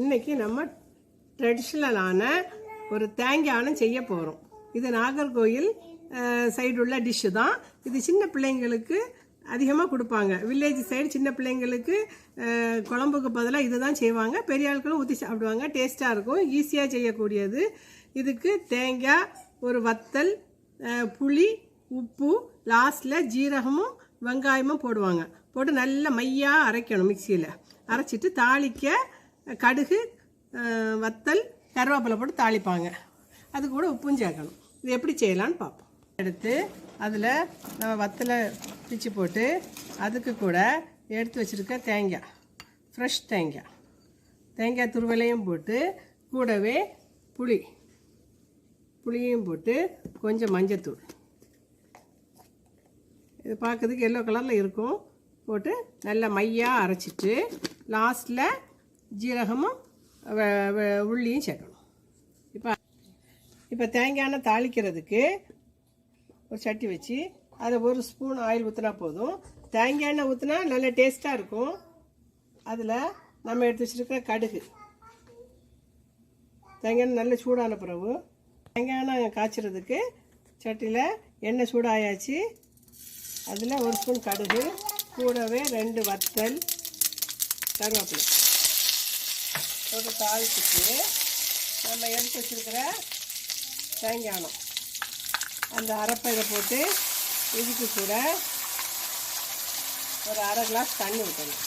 இன்றைக்கி நம்ம ட்ரெடிஷ்னலான ஒரு தேங்காய் செய்ய போகிறோம். இது நாகர்கோயில் சைடு உள்ள டிஷ்ஷு தான். இது சின்ன பிள்ளைங்களுக்கு அதிகமாக கொடுப்பாங்க. வில்லேஜ் சைடு சின்ன பிள்ளைங்களுக்கு குழம்புக்கு பதிலாக இது தான் செய்வாங்க. பெரிய ஆட்களும் ஊற்றி சாப்பிடுவாங்க. டேஸ்ட்டாக இருக்கும், ஈஸியாக செய்யக்கூடியது. இதுக்கு தேங்காய், ஒரு வத்தல், புளி, உப்பு, லாஸ்ட்டில் ஜீரகமும் வெங்காயமும் போடுவாங்க. போட்டு நல்லா மையாக அரைக்கணும். மிக்சியில் அரைச்சிட்டு தாளிக்க கடுகு, வத்தல், கருவேப்பிலை போட்டு தாளிப்பாங்க. அது கூட உப்பும் சேர்க்கணும். இது எப்படி செய்யலான்னு பார்ப்போம். எடுத்து அதில் நம்ம வத்தலை பிச்சு போட்டு அதுக்கு கூட எடுத்து வச்சுருக்க தேங்காய், ஃப்ரெஷ் தேங்காய் துருவலையும் போட்டு கூடவே புளியும் போட்டு கொஞ்சம் மஞ்சத்தூள், இது பார்க்கறதுக்கு எல்லோ கலரில் இருக்கும், போட்டு நல்லா மையாக அரைச்சிட்டு லாஸ்ட்டில் ஜீரகமும் உள்ளியும் சேர்க்கணும். இப்போ தேங்காய் தாளிக்கிறதுக்கு ஒரு சட்டி வச்சு அதில் ஒரு ஸ்பூன் ஆயில் ஊற்றினா போதும். தேங்காய் எண்ணெய் ஊற்றினா நல்ல டேஸ்ட்டாக இருக்கும். அதில் நம்ம எடுத்து வச்சுருக்க கடுகு, தேங்காய் எண்ணெய் நல்ல சூடான பிறகு தேங்காய் எண்ணெய் காய்ச்சறதுக்கு சட்டியில் எண்ணெய் சூடாயாச்சு. அதில் ஒரு ஸ்பூன் கடுகு, கூடவே 2 வத்தல், கருவேப்பிலை போட்டு தாளிச்சுட்டு நம்ம எடுத்து வச்சுருக்கிற தேங்காய் அந்த அரைப்பையை போட்டு இதுக்கு கூட ஒரு அரை கிளாஸ் தண்ணி ஊற்றணும்.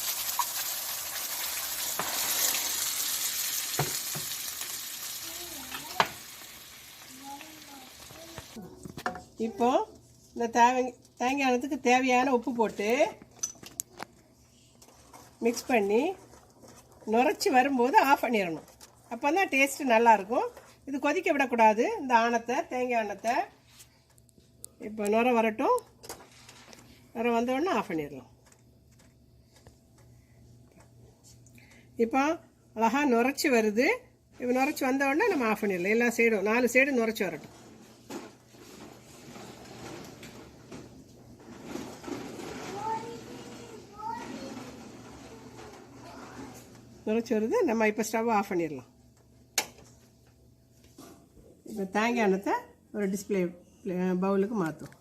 இப்போ இந்த தேங்காய்க்கு தேவையான உப்பு போட்டு மிக்ஸ் பண்ணி நுரைச்சி வரும்போது ஆஃப் பண்ணிடணும். அப்போ தான் டேஸ்ட்டு நல்லாயிருக்கும். இது கொதிக்க விடக்கூடாது. இந்த தேங்காய் எண்ணத்தை இப்போ நுரை வரட்டும். நுரை வந்தோடனே ஆஃப் பண்ணிடலாம். இப்போ அழகாக நுரைச்சி வருது. இப்போ நுரைச்சி வந்தோடனே நம்ம ஆஃப் பண்ணிடலாம். எல்லா சைடும் 4 சைடும் நுரைச்சி வரட்டும். நுரைச்சி வருது. நம்ம இப்போ ஸ்டவ் ஆஃப் பண்ணிடலாம். இப்போ தேங்காய் எண்ணத்தை ஒரு டிஸ்பிளே பவுலுக்கு மாற்றும்.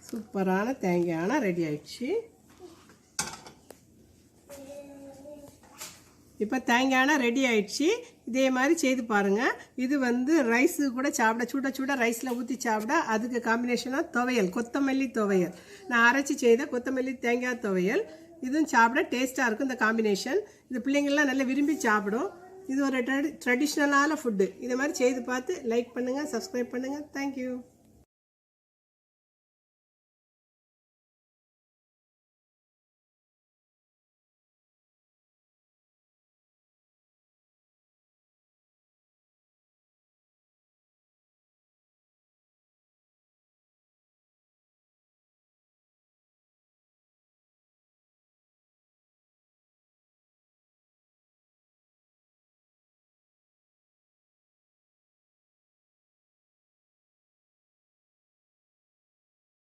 சூப்பரான தேங்காய் எண்ணெய் ரெடி ஆயிடுச்சு. இப்போ தேங்காய் எண்ணெய் ரெடி ஆயிடுச்சு. இதே மாதிரி செய்து பாருங்கள். இது ரைஸு கூட சாப்பிட, சுட ரைஸில் ஊற்றி சாப்பிட அதுக்கு காம்பினேஷனாக துவையல், கொத்தமல்லி துவையல். நான் அரைச்சி செய்த கொத்தமல்லி தேங்காய் துவையல். இதுவும் சாப்பிட டேஸ்ட்டாக இருக்கும். இந்த காம்பினேஷன் இது பிள்ளைங்கள்லாம் நல்லா விரும்பி சாப்பிடும். இது ஒரு ட்ரெடிஷ்னலான ஃபுட்டு. இதை மாதிரி செய்து பார்த்து லைக் பண்ணுங்கள், சப்ஸ்கிரைப் பண்ணுங்கள். தேங்க்யூ.